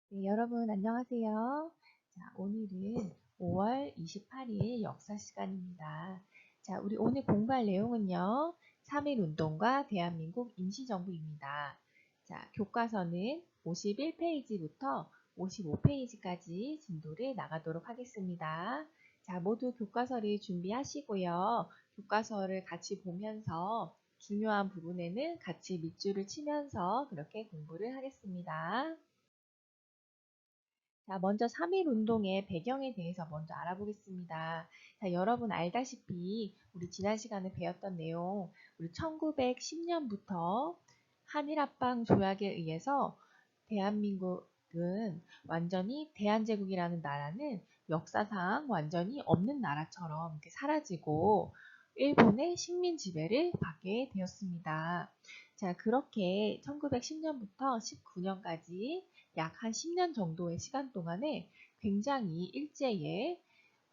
네, 여러분 안녕하세요. 자, 오늘은 5월 28일 역사 시간입니다. 자, 우리 오늘 공부할 내용은요. 3.1 운동과 대한민국 임시정부입니다. 자, 교과서는 51페이지부터 55페이지까지 진도를 나가도록 하겠습니다. 자, 모두 교과서를 준비하시고요. 교과서를 같이 보면서 중요한 부분에는 같이 밑줄을 치면서 그렇게 공부를 하겠습니다. 자, 먼저 3.1 운동의 배경에 대해서 먼저 알아보겠습니다. 자, 여러분 알다시피 우리 지난 시간에 배웠던 내용, 우리 1910년부터 한일합방 조약에 의해서 대한민국은 완전히 대한제국이라는 나라는 역사상 완전히 없는 나라처럼 이렇게 사라지고 일본의 식민 지배를 받게 되었습니다. 자, 그렇게 1910년부터 19년까지 약 한 10년 정도의 시간 동안에 굉장히 일제의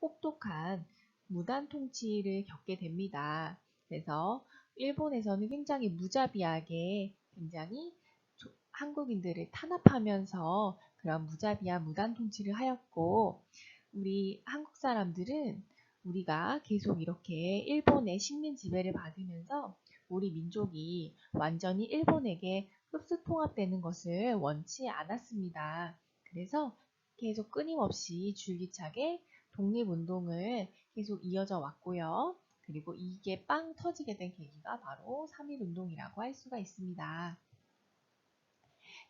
혹독한 무단 통치를 겪게 됩니다. 그래서 일본에서는 굉장히 무자비하게 굉장히 한국인들을 탄압하면서 그런 무자비한 무단 통치를 하였고, 우리 한국 사람들은 우리가 계속 이렇게 일본의 식민 지배를 받으면서 우리 민족이 완전히 일본에게 흡수 통합되는 것을 원치 않았습니다. 그래서 계속 끊임없이 줄기차게 독립운동을 계속 이어져 왔고요. 그리고 이게 빵 터지게 된 계기가 바로 3.1 운동이라고 할 수가 있습니다.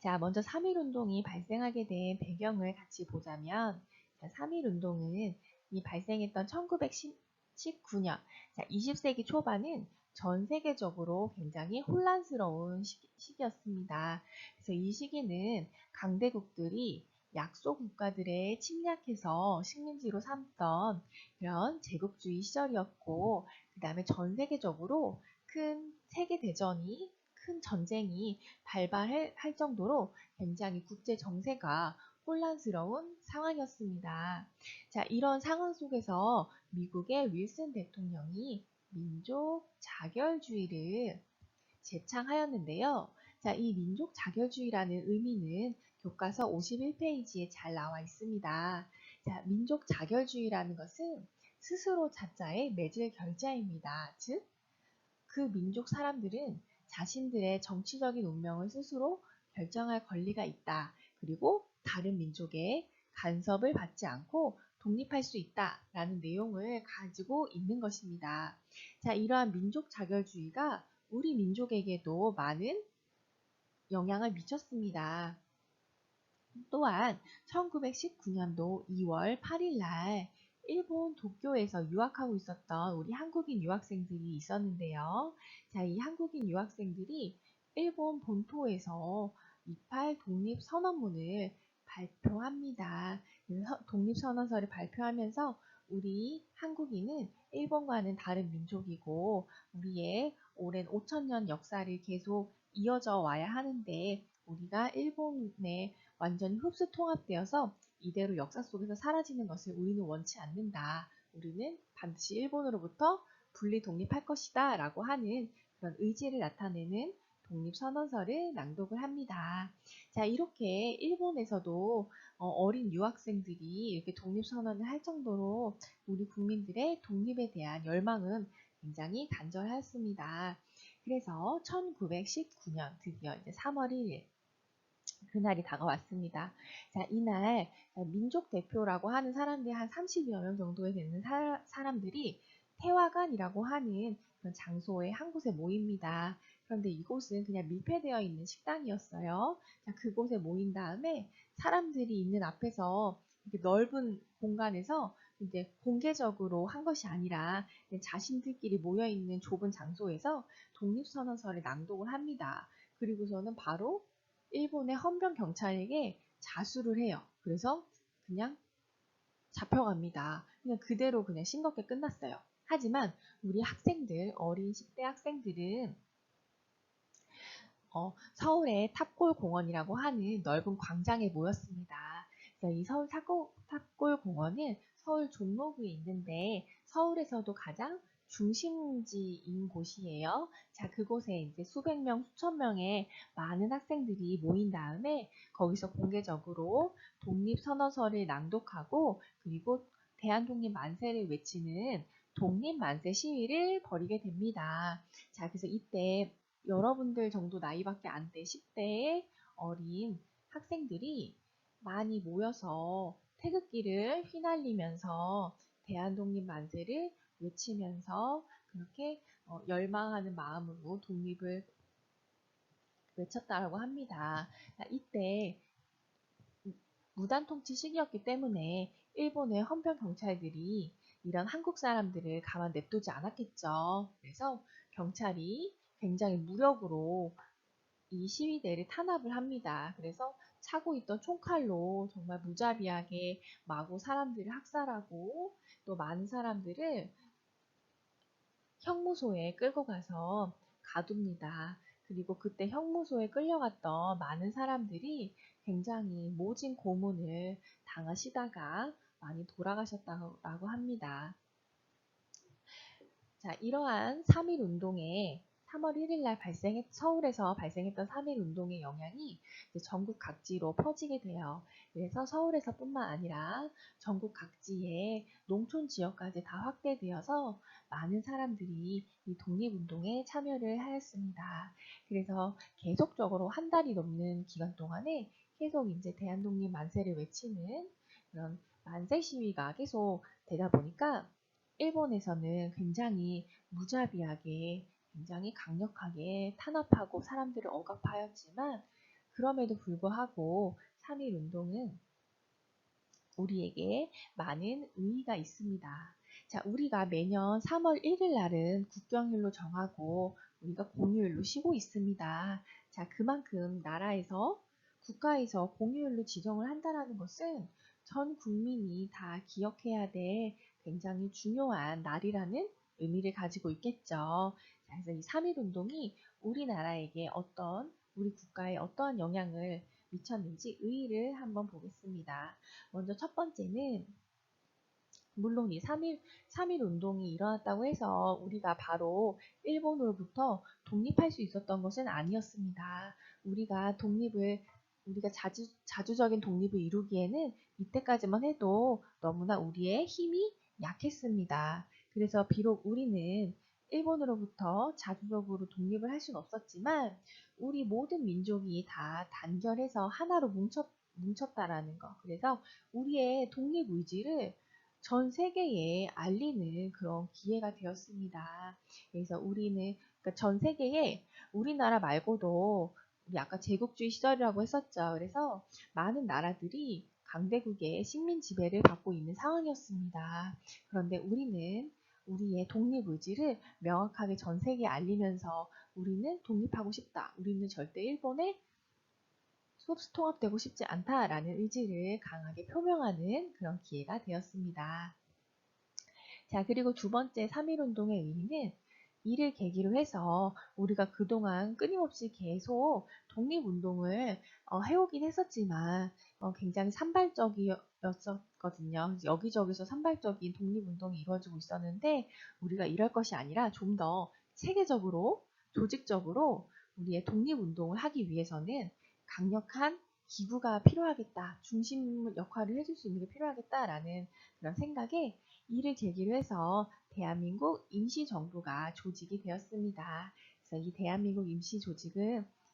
자, 먼저 3.1 운동이 발생하게 된 배경을 같이 보자면, 자, 3.1 운동은 이 발생했던 1919년, 자, 20세기 초반은 전 세계적으로 굉장히 혼란스러운 시기였습니다. 그래서 이 시기는 강대국들이 약소 국가들에 침략해서 식민지로 삼던 그런 제국주의 시절이었고, 그 다음에 전 세계적으로 큰 세계대전이 큰 전쟁이 발발할 정도로 굉장히 국제 정세가 혼란스러운 상황이었습니다. 자, 이런 상황 속에서 미국의 윌슨 대통령이 민족 자결주의를 제창하였는데요. 자, 이 민족 자결주의라는 의미는 교과서 51페이지에 잘 나와 있습니다. 자, 민족 자결주의라는 것은 스스로 자자의 맺을 결자입니다. 즉, 그 민족 사람들은 자신들의 정치적인 운명을 스스로 결정할 권리가 있다. 그리고 다른 민족의 간섭을 받지 않고 독립할 수 있다라는 내용을 가지고 있는 것입니다. 자, 이러한 민족 자결주의가 우리 민족에게도 많은 영향을 미쳤습니다. 또한 1919년도 2월 8일 날 일본 도쿄에서 유학하고 있었던 우리 한국인 유학생들이 있었는데요. 자, 이 한국인 유학생들이 일본 본토에서 28 독립선언문을 발표합니다. 독립선언서를 발표하면서 우리 한국인은 일본과는 다른 민족이고 우리의 오랜 5천년 역사를 계속 이어져 와야 하는데 우리가 일본의 완전히 흡수 통합되어서 이대로 역사 속에서 사라지는 것을 우리는 원치 않는다. 우리는 반드시 일본으로부터 분리 독립할 것이다. 라고 하는 그런 의지를 나타내는 독립선언서를 낭독을 합니다. 자, 이렇게 일본에서도 어린 유학생들이 이렇게 독립선언을 할 정도로 우리 국민들의 독립에 대한 열망은 굉장히 간절했습니다. 그래서 1919년 드디어 이제 3월 1일 그날이 다가왔습니다. 자, 이날 민족 대표라고 하는 사람들이 한 30여 명 정도에 되는 사람들이 태화관이라고 하는 그런 장소에 한 곳에 모입니다. 그런데 이곳은 그냥 밀폐되어 있는 식당이었어요. 자, 그곳에 모인 다음에 사람들이 있는 앞에서 이렇게 넓은 공간에서 이제 공개적으로 한 것이 아니라 자신들끼리 모여 있는 좁은 장소에서 독립선언서를 낭독을 합니다. 그리고서는 바로 일본의 헌병 경찰에게 자수를 해요. 그래서 그냥 잡혀갑니다. 그냥 그대로 그냥 싱겁게 끝났어요. 하지만 우리 학생들, 어린 10대 학생들은 서울의 탑골 공원이라고 하는 넓은 광장에 모였습니다. 그래서 이 서울 탑골 공원은 서울 종로구에 있는데 서울에서도 가장 중심지인 곳이에요. 자, 그곳에 이제 수백 명, 수천 명의 많은 학생들이 모인 다음에 거기서 공개적으로 독립선언서를 낭독하고 그리고 대한독립 만세를 외치는 독립 만세 시위를 벌이게 됩니다. 자, 그래서 이때 여러분들 정도 나이밖에 안 돼 10대의 어린 학생들이 많이 모여서 태극기를 휘날리면서 대한독립 만세를 외치면서 그렇게 열망하는 마음으로 독립을 외쳤다라고 합니다. 이때 무단 통치 시기였기 때문에 일본의 헌병 경찰들이 이런 한국 사람들을 가만 냅두지 않았겠죠. 그래서 경찰이 굉장히 무력으로 이 시위대를 탄압을 합니다. 그래서 차고 있던 총칼로 정말 무자비하게 마구 사람들을 학살하고 또 많은 사람들을 형무소에 끌고 가서 가둡니다. 그리고 그때 형무소에 끌려갔던 많은 사람들이 굉장히 모진 고문을 당하시다가 많이 돌아가셨다고 합니다. 자, 이러한 3.1 운동에 3월 1일 날 서울에서 발생했던 3.1 운동의 영향이 전국 각지로 퍼지게 돼요. 그래서 서울에서뿐만 아니라 전국 각지의 농촌 지역까지 다 확대되어서 많은 사람들이 이 독립운동에 참여를 하였습니다. 그래서 계속적으로 한 달이 넘는 기간 동안에 계속 이제 대한독립 만세를 외치는 그런 만세 시위가 계속 되다 보니까 일본에서는 굉장히 무자비하게 굉장히 강력하게 탄압하고 사람들을 억압하였지만 그럼에도 불구하고 3.1 운동은 우리에게 많은 의의가 있습니다. 자, 우리가 매년 3월 1일 날은 국경일로 정하고 우리가 공휴일로 쉬고 있습니다. 자, 그만큼 나라에서 국가에서 공휴일로 지정을 한다는 것은 전 국민이 다 기억해야 될 굉장히 중요한 날이라는 의미를 가지고 있겠죠. 자, 그래서 이 3.1 운동이 우리나라에게 우리 국가에 어떠한 영향을 미쳤는지 의의를 한번 보겠습니다. 먼저 첫 번째는 물론 이 3.1 운동이 일어났다고 해서 우리가 바로 일본으로부터 독립할 수 있었던 것은 아니었습니다. 우리가 자주적인 독립을 이루기에는 이때까지만 해도 너무나 우리의 힘이 약했습니다. 그래서 비록 우리는 일본으로부터 자주적으로 독립을 할 수는 없었지만 우리 모든 민족이 다 단결해서 하나로 뭉쳤다라는 거. 그래서 우리의 독립 의지를 전 세계에 알리는 그런 기회가 되었습니다. 그래서 그러니까 전 세계에 우리나라 말고도 우리 아까 제국주의 시절이라고 했었죠. 그래서 많은 나라들이 강대국의 식민 지배를 받고 있는 상황이었습니다. 그런데 우리는 우리의 독립 의지를 명확하게 전 세계에 알리면서 우리는 독립하고 싶다. 우리는 절대 일본에 통합되고 싶지 않다라는 의지를 강하게 표명하는 그런 기회가 되었습니다. 자, 그리고 두 번째 3.1 운동의 의미는 이를 계기로 해서 우리가 그동안 끊임없이 계속 독립운동을 해오긴 했었지만 굉장히 산발적이었거든요. 여기저기서 산발적인 독립운동이 이루어지고 있었는데 우리가 이럴 것이 아니라 좀 더 체계적으로 조직적으로 우리의 독립운동을 하기 위해서는 강력한 기구가 필요하겠다. 중심 역할을 해줄 수 있는 게 필요하겠다라는 그런 생각에 이를 계기로 해서 대한민국 임시정부가 조직이 되었습니다. 그래서 이 대한민국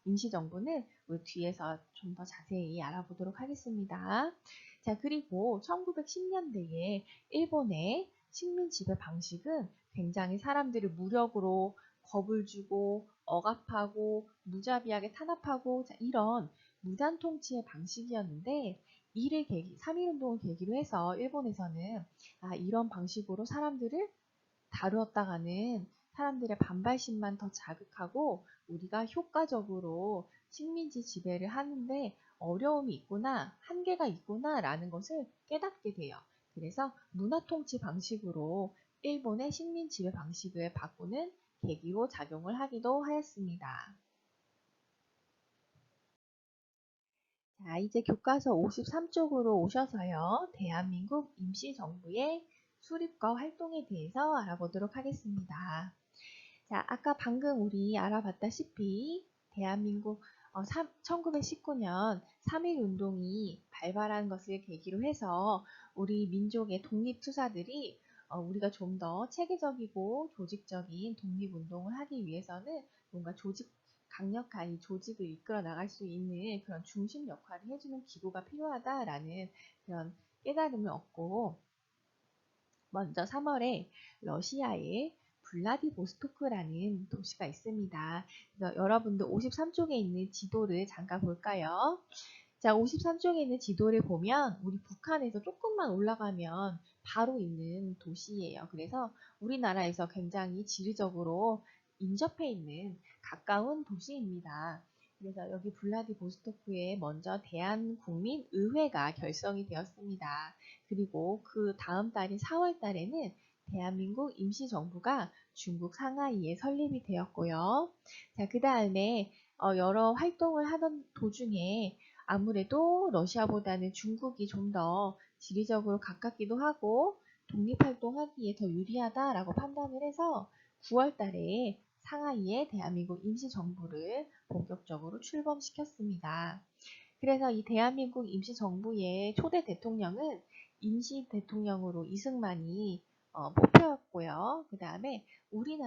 임시정부는 우리 뒤에서 좀 더 자세히 알아보도록 하겠습니다. 자, 그리고 1910년대에 일본의 식민 지배 방식은 굉장히 사람들을 무력으로 겁을 주고 억압하고 무자비하게 탄압하고 이런 무단 통치의 방식이었는데 3.1 운동을 계기로 해서 일본에서는 이런 방식으로 사람들을 다루었다가는 사람들의 반발심만 더 자극하고 우리가 효과적으로 식민지 지배를 하는데 어려움이 있구나, 한계가 있구나 라는 것을 깨닫게 돼요. 그래서 문화통치 방식으로 일본의 식민 지배 방식을 바꾸는 계기로 작용을 하기도 하였습니다. 자, 이제 교과서 53쪽으로 오셔서요. 대한민국 임시정부의 수립과 활동에 대해서 알아보도록 하겠습니다. 자, 아까 방금 우리 알아봤다시피 대한민국 1919년 3.1운동이 발발한 것을 계기로 해서 우리 민족의 독립투사들이 우리가 좀 더 체계적이고 조직적인 독립운동을 하기 위해서는 뭔가 강력한 이 조직을 이끌어 나갈 수 있는 그런 중심 역할을 해주는 기구가 필요하다라는 그런 깨달음을 얻고 먼저 3월에 러시아의 블라디보스토크라는 도시가 있습니다. 그래서 여러분들 53쪽에 있는 지도를 잠깐 볼까요? 자, 53쪽에 있는 지도를 보면 우리 북한에서 조금만 올라가면 바로 있는 도시예요. 그래서 우리나라에서 굉장히 지리적으로 인접해 있는 가까운 도시입니다. 그래서 여기 블라디보스토크에 먼저 대한국민의회가 결성이 되었습니다. 그리고 그 다음 달인 4월 달에는 대한민국 임시정부가 중국 상하이에 설립이 되었고요. 자, 그 다음에 여러 활동을 하던 도중에 아무래도 러시아보다는 중국이 좀 더 지리적으로 가깝기도 하고 독립활동하기에 더 유리하다라고 판단을 해서 9월 달에 상하이에 대한민국 임시정부를 본격적으로 출범시켰습니다. 그래서 이 대한민국 임시정부의 초대 대통령은 임시 대통령으로 이승만이 뽑혔고요. 그 다음에 우리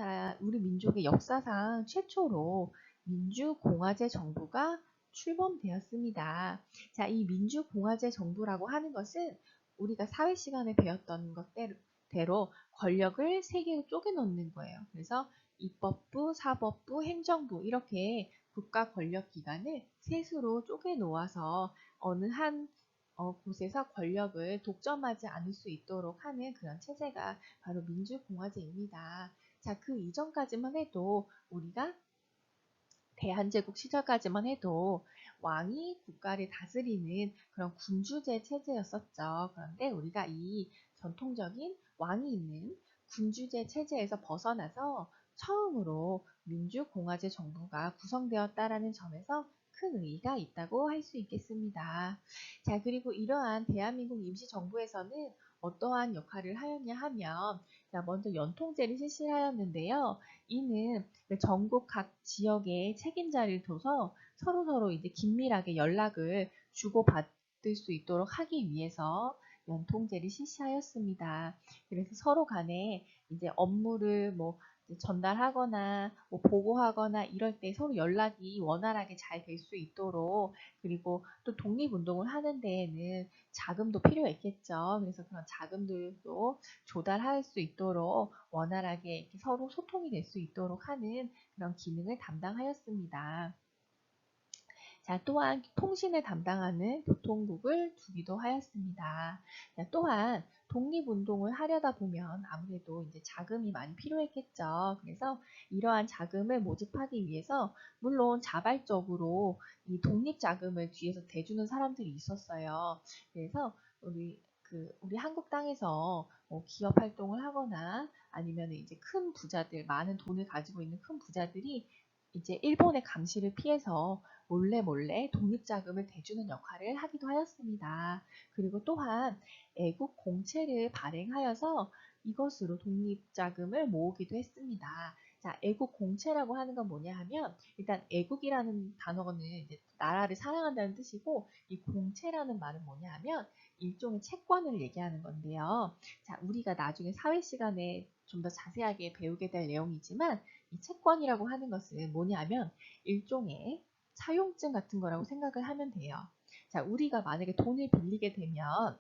민족의 역사상 최초로 민주공화제 정부가 출범되었습니다. 자, 이 민주공화제 정부라고 하는 것은 우리가 사회 시간에 배웠던 것대로 권력을 세 개로 쪼개 놓는 거예요. 그래서 입법부, 사법부, 행정부 이렇게 국가 권력 기관을 셋으로 쪼개 놓아서 어느 한 곳에서 권력을 독점하지 않을 수 있도록 하는 그런 체제가 바로 민주공화제입니다. 자, 그 이전까지만 해도 우리가 대한제국 시절까지만 해도 왕이 국가를 다스리는 그런 군주제 체제였었죠. 그런데 우리가 이 전통적인 왕이 있는 군주제 체제에서 벗어나서 처음으로 민주공화제 정부가 구성되었다라는 점에서 큰 의의가 있다고 할 수 있겠습니다. 자, 그리고 이러한 대한민국 임시정부에서는 어떠한 역할을 하였냐 하면, 자, 먼저 연통제를 실시하였는데요. 이는 전국 각 지역에 책임자를 둬서 서로서로 이제 긴밀하게 연락을 주고받을 수 있도록 하기 위해서 연통제를 실시하였습니다. 그래서 서로 간에 이제 업무를 전달하거나 보고하거나 이럴 때 서로 연락이 원활하게 잘 될 수 있도록, 그리고 또 독립운동을 하는 데에는 자금도 필요했겠죠. 그래서 그런 자금들도 조달할 수 있도록 원활하게 이렇게 서로 소통이 될 수 있도록 하는 그런 기능을 담당하였습니다. 자, 또한 통신을 담당하는 교통국을 두기도 하였습니다. 자, 또한 독립운동을 하려다 보면 아무래도 이제 자금이 많이 필요했겠죠. 그래서 이러한 자금을 모집하기 위해서 물론 자발적으로 이 독립자금을 뒤에서 대주는 사람들이 있었어요. 그래서 우리 한국 땅에서 기업 활동을 하거나 아니면 이제 큰 부자들, 많은 돈을 가지고 있는 큰 부자들이 이제 일본의 감시를 피해서 몰래 독립자금을 대주는 역할을 하기도 하였습니다. 그리고 또한 애국 공채를 발행하여서 이것으로 독립자금을 모으기도 했습니다. 자, 애국 공채라고 하는 건 뭐냐 하면, 일단 애국이라는 단어는 이제 나라를 사랑한다는 뜻이고, 이 공채라는 말은 뭐냐 하면 일종의 채권을 얘기하는 건데요. 자, 우리가 나중에 사회 시간에 좀 더 자세하게 배우게 될 내용이지만, 이 채권이라고 하는 것은 뭐냐 하면 일종의 차용증 같은 거라고 생각을 하면 돼요. 자, 우리가 만약에 돈을 빌리게 되면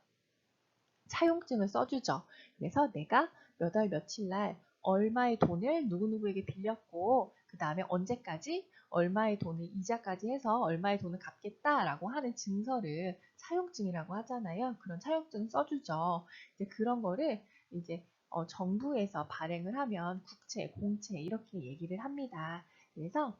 차용증을 써주죠. 그래서 내가 몇 월 며칠 날 얼마의 돈을 누구누구에게 빌렸고, 그 다음에 언제까지 얼마의 돈을 이자까지 해서 얼마의 돈을 갚겠다라고 하는 증서를 차용증이라고 하잖아요. 그런 차용증을 써주죠. 이제 그런 거를 이제 정부에서 발행을 하면 국채, 공채 이렇게 얘기를 합니다. 그래서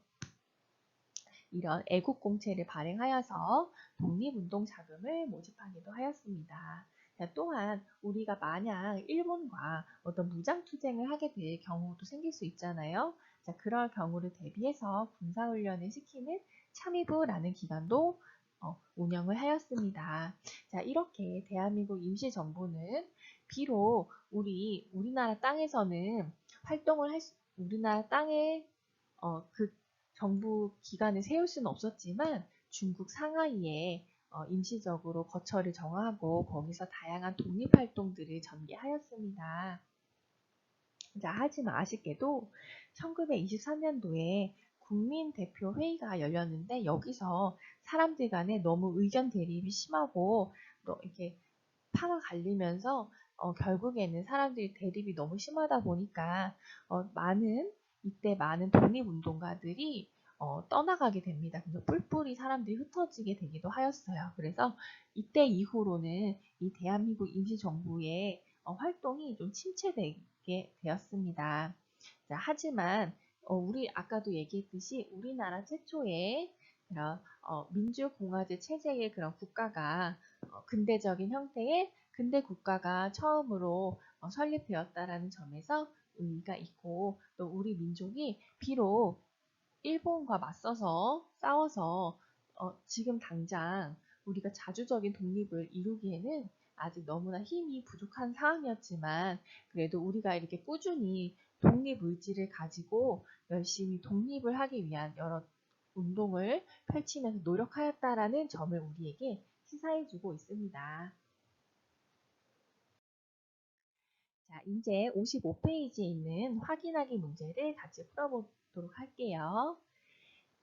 이런 애국공채를 발행하여서 독립운동 자금을 모집하기도 하였습니다. 자, 또한 우리가 만약 일본과 어떤 무장투쟁을 하게 될 경우도 생길 수 있잖아요. 자, 그럴 경우를 대비해서 군사훈련을 시키는 참의부라는 기관도 운영을 하였습니다. 자, 이렇게 대한민국 임시정부는 비록 우리나라 땅에서는 우리나라 땅에 그 정부 기관을 세울 수는 없었지만 중국 상하이에 임시적으로 거처를 정하고 거기서 다양한 독립활동들을 전개하였습니다. 자, 하지만 아쉽게도 1923년도에 국민대표회의가 열렸는데 여기서 사람들 간에 너무 의견 대립이 심하고 또 이렇게 파가 갈리면서 결국에는 사람들이 대립이 너무 심하다 보니까 이때 많은 독립운동가들이 떠나가게 됩니다. 그래서 뿔뿔이 사람들이 흩어지게 되기도 하였어요. 그래서 이때 이후로는 이 대한민국 임시정부의 활동이 좀 침체되게 되었습니다. 자, 하지만 우리 아까도 얘기했듯이 우리나라 최초의 그런 민주공화제 체제의 그런 국가가 근대적인 형태의 근대 국가가 처음으로 설립되었다라는 점에서 의미가 있고 또 우리 민족이 비록 일본과 맞서서 싸워서 지금 당장 우리가 자주적인 독립을 이루기에는 아직 너무나 힘이 부족한 상황이었지만 그래도 우리가 이렇게 꾸준히 독립 의지를 가지고 열심히 독립을 하기 위한 여러 운동을 펼치면서 노력하였다라는 점을 우리에게 시사해주고 있습니다. 자, 이제 55페이지에 있는 확인하기 문제를 같이 풀어보도록 할게요.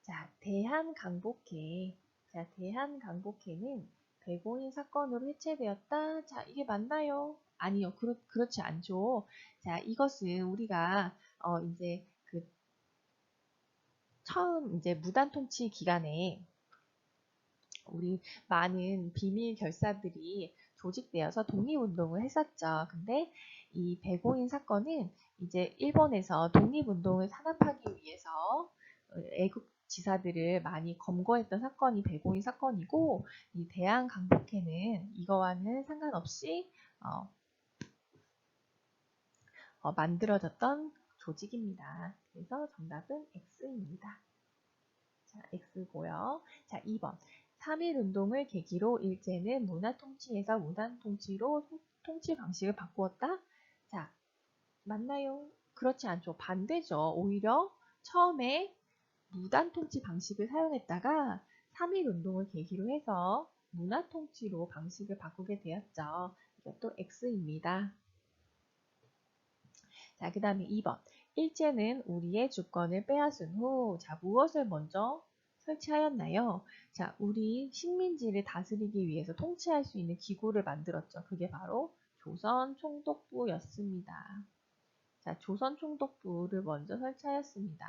자, 대한강복회. 자, 대한강복회는 백오인 사건으로 해체되었다. 자, 이게 맞나요? 아니요, 그렇지 않죠. 자, 이것은 우리가 이제 처음 이제 무단통치 기간에 우리 많은 비밀 결사들이 조직되어서 독립운동을 했었죠. 근데 이 백오인 사건은 이제 일본에서 독립운동을 산업하기 위해서 애국 지사들을 많이 검거했던 사건이 백오인 사건이고 이 대한강복회는 이거와는 상관없이 만들어졌던 조직입니다. 그래서 정답은 X입니다. 자, X고요. 자, 2번. 3.1운동을 계기로 일제는 문화통치에서 무단통치로 통치 방식을 바꾸었다? 자, 맞나요? 그렇지 않죠. 반대죠. 오히려 처음에 무단통치 방식을 사용했다가 3.1운동을 계기로 해서 문화통치로 방식을 바꾸게 되었죠. 이것도 X입니다. 자, 그 다음에 2번. 일제는 우리의 주권을 빼앗은 후, 자, 무엇을 먼저 설치하였나요? 자, 우리 식민지를 다스리기 위해서 통치할 수 있는 기구를 만들었죠. 그게 바로 조선총독부였습니다. 자, 조선총독부를 먼저 설치하였습니다.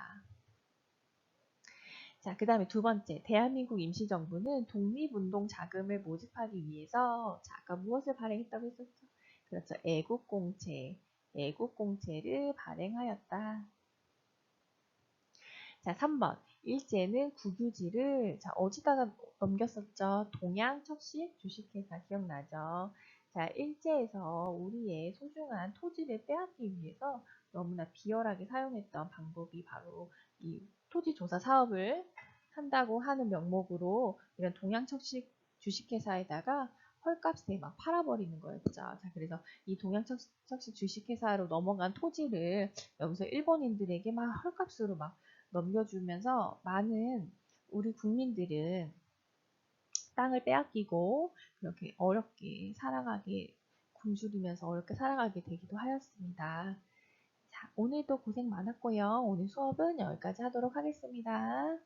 자, 그 다음에 두 번째, 대한민국 임시정부는 독립운동 자금을 모집하기 위해서, 자, 아까 무엇을 발행했다고 했었죠? 그렇죠. 애국공채를 발행하였다. 자, 3번. 일제는 국유지를, 자, 어디다가 넘겼었죠? 동양척식 주식회사 기억나죠? 자, 일제에서 우리의 소중한 토지를 빼앗기 위해서 너무나 비열하게 사용했던 방법이 바로 이 토지조사 사업을 한다고 하는 명목으로 이런 동양척식 주식회사에다가 헐값에 막 팔아버리는 거였죠. 자, 그래서 이 동양척식 주식회사로 넘어간 토지를 여기서 일본인들에게 막 헐값으로 막 넘겨주면서 많은 우리 국민들은 땅을 빼앗기고 그렇게 어렵게 살아가게 굶주리면서 어렵게 살아가게 되기도 하였습니다. 자, 오늘도 고생 많았고요. 오늘 수업은 여기까지 하도록 하겠습니다.